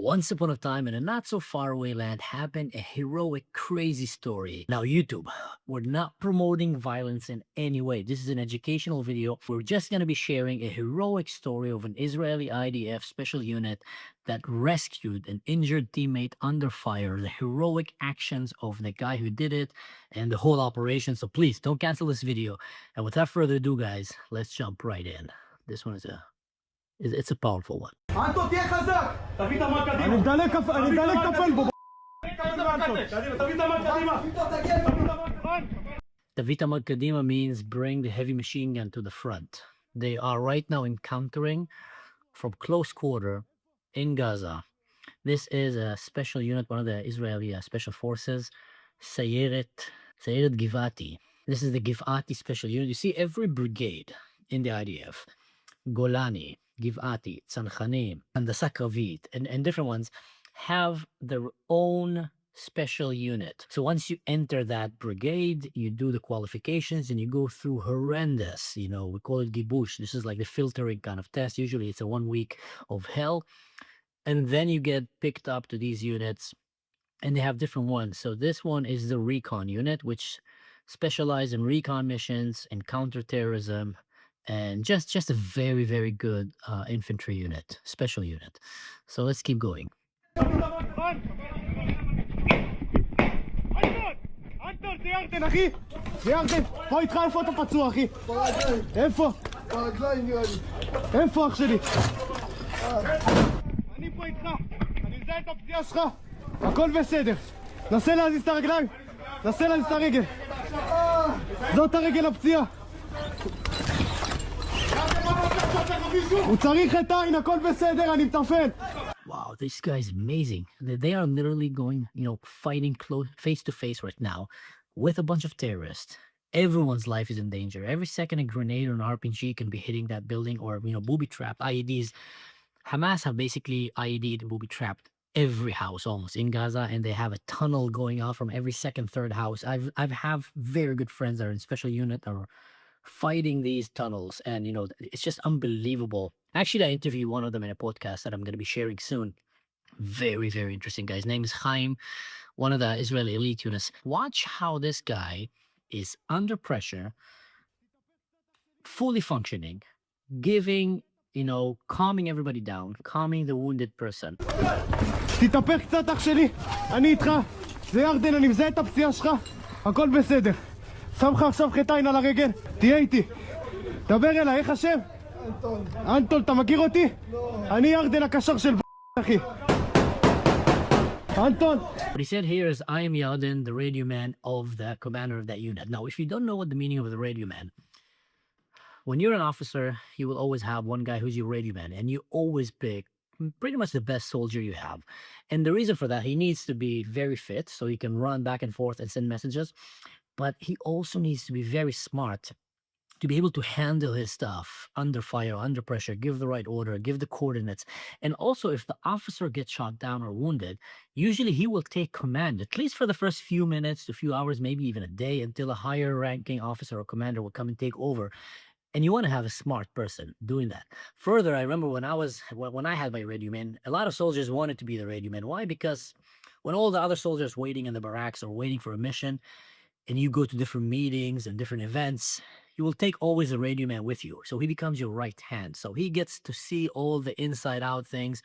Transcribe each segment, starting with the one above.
Once upon a time in a not so far away land happened a heroic, crazy story. Now, YouTube, we're not promoting violence in any way. This is an educational video. We're just going to be sharing a heroic story of an Israeli IDF special unit that rescued an injured teammate under fire, the heroic actions of the guy who did it, and the whole operation. So please don't cancel this video. And without further ado, guys, let's jump right in. This one it's a powerful one. Anton, תהיה חזק! תביא את המד קדימה! אני מדלק טפל בו! תביא את המד קדימה! Davita Kadima means bring the heavy machine gun to the front. They are right now encountering from close quarter in Gaza. This is a special unit, one of the Israeli special forces, Sayeret Givati. This is the Givati special unit. You see every brigade in the IDF, Golani, Givati, Tzanchanim, and the Sakravit, and different ones have their own special unit. So once you enter that brigade, you do the qualifications and you go through horrendous, we call it gibush. This is like the filtering kind of test. Usually it's a 1 week of hell. And then you get picked up to these units and they have different ones. So this one is the recon unit, which specialize in recon missions and counterterrorism. And just a very, very good infantry unit, special unit. So let's keep going. Anton, זה ירדן, אחי! זה ירדן! בוא איתך, איפה אתה פצוע, אחי? ברגליים. איפה? ברגליים נראה לי. איפה אח שלי? אני פה איתך. אני מזהה את הפציעה שלך. הכל בסדר. נסה להזיז את הרגליים. נסה להזיז את הרגל. זאת הרגל הפציעה. Wow, this guy is amazing. They are literally going, fighting close face to face right now with a bunch of terrorists. Everyone's life is in danger. Every second a grenade or an RPG can be hitting that building, or booby-trapped IEDs. Hamas have basically IED'd and booby-trapped every house almost in Gaza, and they have a tunnel going out from every second, third house. I've have very good friends that are in special unit or fighting these tunnels, and it's just unbelievable. Actually, I interviewed one of them in a podcast that I'm going to be sharing soon. Very, very interesting guy. His name is Chaim, one of the Israeli elite units. Watch how this guy is under pressure, fully functioning, giving, calming everybody down, calming the wounded person. תתאפק קצת אח שלי, אני איתך. זה ירדן, אני מזהה את הפציעה שלך. הכל בסדר. שם לך עכשיו חטאים על הרגל, תהיה איתי. דבר אליי, איך השם? אנטון. אנטון, אתה מכיר אותי? לא. אני ירדן הקשר של אחי. Anton. What he said here is, I am Yarden, the radio man of the commander of that unit. Now, if you don't know what the meaning of the radio man, when you're an officer, you will always have one guy who's your radio man, and you always pick pretty much the best soldier you have. And the reason for that, he needs to be very fit so he can run back and forth and send messages. But he also needs to be very smart to be able to handle his stuff under fire, under pressure, give the right order, give the coordinates. And also, if the officer gets shot down or wounded, usually he will take command, at least for the first few minutes to few hours, maybe even a day, until a higher ranking officer or commander will come and take over. And you want to have a smart person doing that. Further, I remember when I had my radio man, a lot of soldiers wanted to be the radio man. Why? Because when all the other soldiers waiting in the barracks or waiting for a mission, and you go to different meetings and different events, you will take always a radio man with you. So he becomes your right hand. So he gets to see all the inside out things.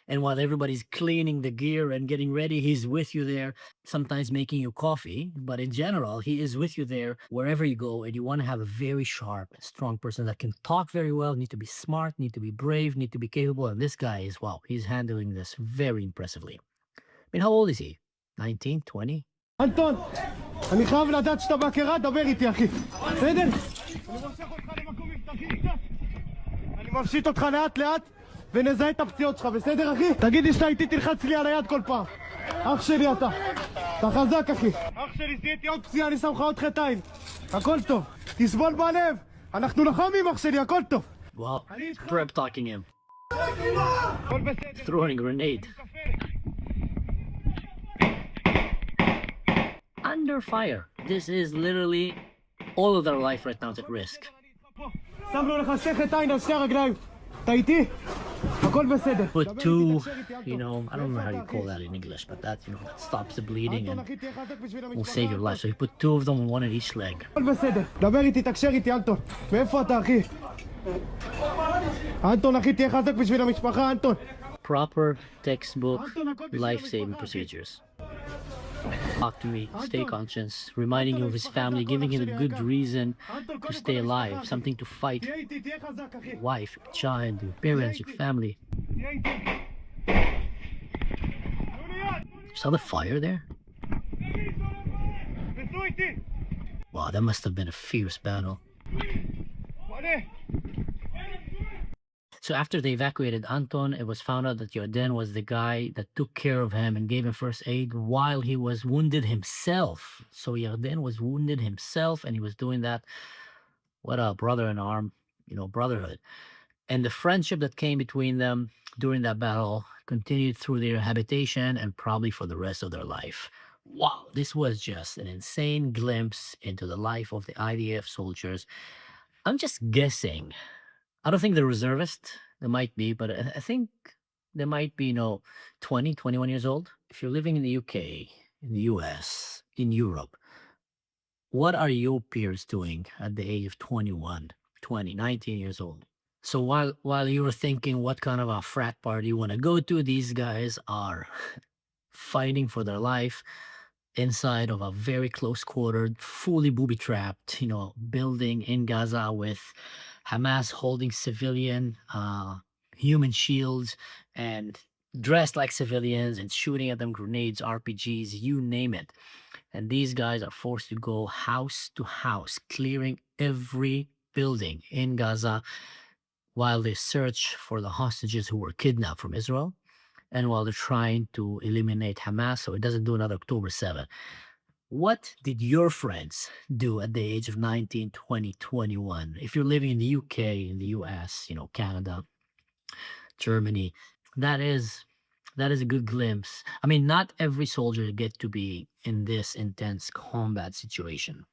And while everybody's cleaning the gear and getting ready, he's with you there, sometimes making you coffee. But in general, he is with you there wherever you go. And you want to have a very sharp, strong person that can talk very well, need to be smart, need to be brave, need to be capable. And this guy is, wow, he's handling this very impressively. I mean, how old is he? 19, 20? Anton, אני חייב לדעת שאתה בהכרה, דבר איתי אחי. בסדר? אני ממשך אותך למקום מבטחי קצת. אני מפשיט אותך לאט לאט ונזהה את הפציעות שלך, בסדר אחי? תגיד לי שאתה איתי, תלחץ לי על היד כל פעם. אח שלי אתה. אתה חזק אחי. אח שלי, זיהיתי עוד פציעה, אני שם לך עוד חטאים. הכל טוב. תסבול בלב. אנחנו לחמים אח שלי, הכל טוב. Wow, prep talking him. Throwing a grenade. Under fire. This is literally all of their life right now is at risk. שמנו לך שתי חטאים על שתי הרגליים. אתה איתי? הכל בסדר. Put דבר איתי, two, תקשר איתי, you אנטון. know, I don't know how you מאיפה אתה, call אחי? that in English, but that, you know, that stops the bleeding אנטון, and אחי, תהיה חזק בשביל will המשפחה, save your אנטון. life. So you put two of them on one in each leg. הכל בסדר. דבר איתי, תקשר איתי, אנטון. מאיפה אתה, אחי? אנטון, אחי, תהיה חזק בשביל המשפחה, אנטון. Proper textbook life-saving procedures. Talk to me, stay conscious, reminding you of his family, giving him a good reason to stay alive, something to fight. תהיה איתי, תהיה חזק, אחי. Wife, your child, your parents, your family. תהיה איתי. Saw the fire there? תצאו איתי. Wow, that must have been a fierce battle. עולה. So after they evacuated Anton, it was found out that Yarden was the guy that took care of him and gave him first aid while he was wounded himself. So Yarden was wounded himself and he was doing that. What a brother in arm, you know, brotherhood. And the friendship that came between them during that battle continued through their habitation and probably for the rest of their life. Wow, this was just an insane glimpse into the life of the IDF soldiers. I'm just guessing. I don't think they're reservists. There might be, but I think they might be, 20, 21 years old. If you're living in the UK, in the US, in Europe, what are your peers doing at the age of 21, 20, 19 years old? So while you were thinking what kind of a frat party you want to go to, these guys are fighting for their life inside of a very close quartered, fully booby trapped, building in Gaza with Hamas holding civilian human shields and dressed like civilians and shooting at them grenades, RPGs, you name it. And these guys are forced to go house to house, clearing every building in Gaza while they search for the hostages who were kidnapped from Israel and while they're trying to eliminate Hamas so it doesn't do another October 7. What did your friends do at the age of 19, 20, 21? If you're living in the UK, in the US, Canada, Germany, that is a good glimpse. I mean, not every soldier get to be in this intense combat situation.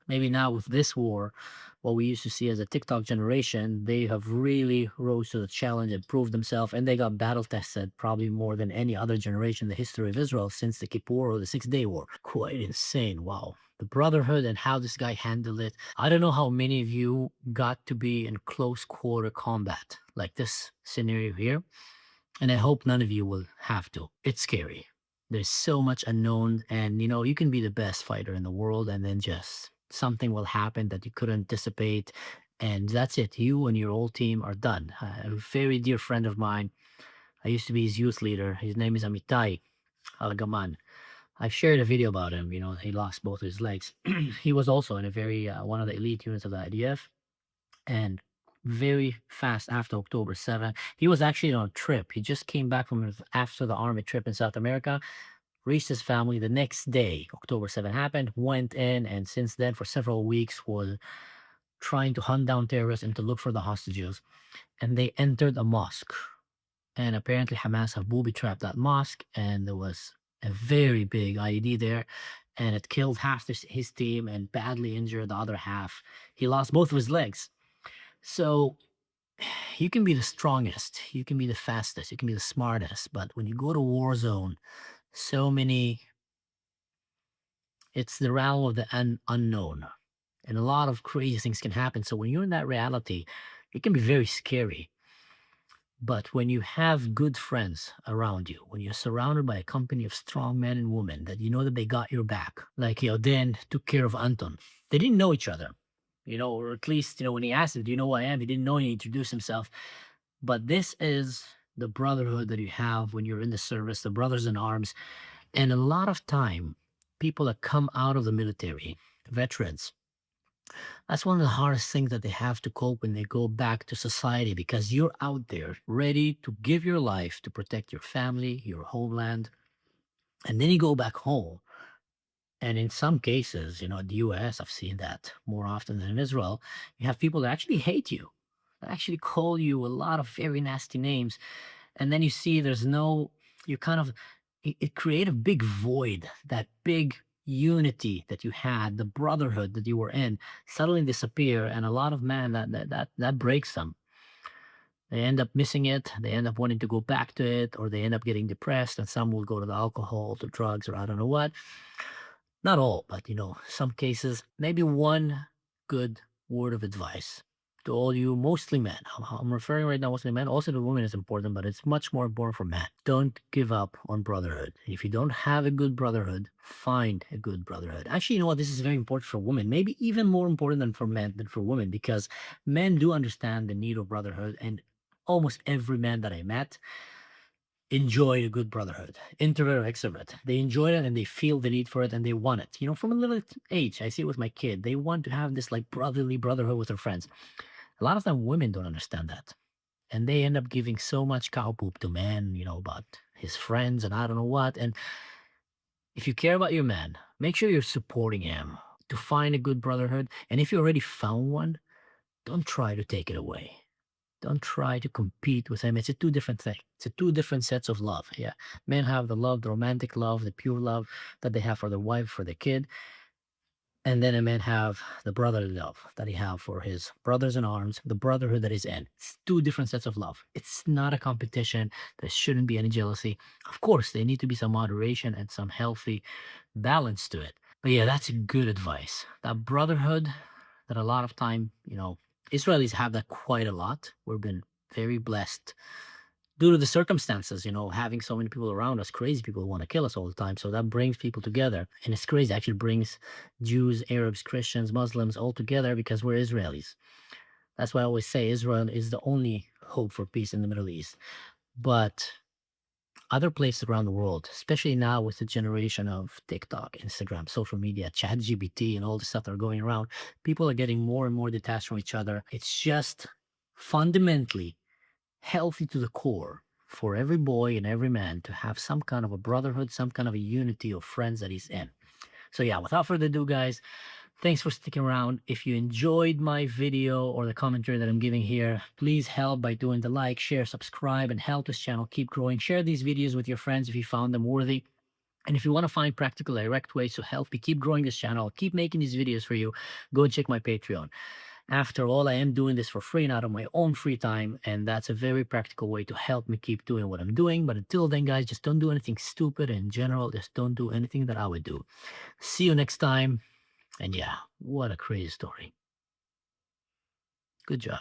Maybe now with this war, what we used to see as a TikTok generation, they have really rose to the challenge and proved themselves, and they got battle tested probably more than any other generation in the history of Israel since the Kippur or the 6-Day War. Quite insane. Wow. The brotherhood and how this guy handled it. I don't know how many of you got to be in close quarter combat like this scenario here, and I hope none of you will have to. It's scary. There's so much unknown, and you can be the best fighter in the world and then just something will happen that you couldn't anticipate, and that's it. You and your whole team are done. A very dear friend of mine, I used to be his youth leader. His name is Amitai Algaman. I've shared a video about him. He lost both his legs. He was also in a very one of the elite units of the IDF, and very fast after October 7, he was actually on a trip. He just came back from after the army trip in South America, reached his family the next day. October 7 happened, went in, and since then for several weeks was trying to hunt down terrorists and to look for the hostages. And they entered a mosque, and apparently Hamas have booby-trapped that mosque, and there was a very big IED there, and it killed half his team and badly injured the other half. He lost both of his legs. So you can be the strongest, you can be the fastest, you can be the smartest, but when you go to war zone, it's the realm of the unknown, and a lot of crazy things can happen. So when you're in that reality, it can be very scary. But when you have good friends around you, when you're surrounded by a company of strong men and women that you know that they got your back, like Yarden took care of Anton. They didn't know each other, or at least, when he asked him, do you know who I am? He didn't know, and he introduced himself. But this is the brotherhood that you have when you're in the service, the brothers in arms. And a lot of time, people that come out of the military, veterans, that's one of the hardest things that they have to cope when they go back to society, because you're out there ready to give your life to protect your family, your homeland. And then you go back home. And in some cases, in the US, I've seen that more often than in Israel, you have people that actually hate you, that actually call you a lot of very nasty names. And then you see it create a big void, that big unity that you had, the brotherhood that you were in, suddenly disappear, and a lot of that breaks them. They end up missing it. They end up wanting to go back to it, or they end up getting depressed, and some will go to the alcohol, to drugs, or I don't know what. Not all, but some cases. Maybe one good word of advice to all you, mostly men. I'm referring right now mostly men. Also, the women is important, but it's much more important for men. Don't give up on brotherhood. If you don't have a good brotherhood, find a good brotherhood. Actually, you know what? This is very important for women. Maybe even more important than for men than for women, because men do understand the need of brotherhood, and almost every man that I met enjoy a good brotherhood, introvert or extrovert. They enjoy it and they feel the need for it and they want it. From a little age, I see it with my kid. They want to have this like brotherly brotherhood with their friends. A lot of time, women don't understand that, and they end up giving so much cow poop to men, about his friends and I don't know what. And if you care about your man, make sure you're supporting him to find a good brotherhood. And if you already found one, don't try to take it away. Don't try to compete with him. It's a two different thing. It's a two different sets of love. Yeah. Men have the love, the romantic love, the pure love that they have for their wife, for their kid. And then a man have the brotherly love that he have for his brothers in arms, the brotherhood that he's in. It's two different sets of love. It's not a competition. There shouldn't be any jealousy. Of course, there need to be some moderation and some healthy balance to it. But yeah, that's good advice. That brotherhood that a lot of time, Israelis have that quite a lot. We've been very blessed due to the circumstances, having so many people around us, crazy people who want to kill us all the time. So that brings people together. And it's crazy. It actually brings Jews, Arabs, Christians, Muslims all together because we're Israelis. That's why I always say Israel is the only hope for peace in the Middle East. But other places around the world, especially now with the generation of TikTok, Instagram, social media, ChatGPT, and all the stuff that are going around, people are getting more and more detached from each other. It's just fundamentally healthy to the core for every boy and every man to have some kind of a brotherhood, some kind of a unity of friends that he's in. So yeah, without further ado, guys, thanks for sticking around. If you enjoyed my video or the commentary that I'm giving here, please help by doing the like, share, subscribe, and help this channel keep growing. Share these videos with your friends if you found them worthy. And if you want to find practical, direct ways to help me keep growing this channel, keep making these videos for you, go and check my Patreon. After all, I am doing this for free and out of my own free time, and that's a very practical way to help me keep doing what I'm doing. But until then, guys, just don't do anything stupid. In general, just don't do anything that I would do. See you next time. And yeah, what a crazy story. Good job.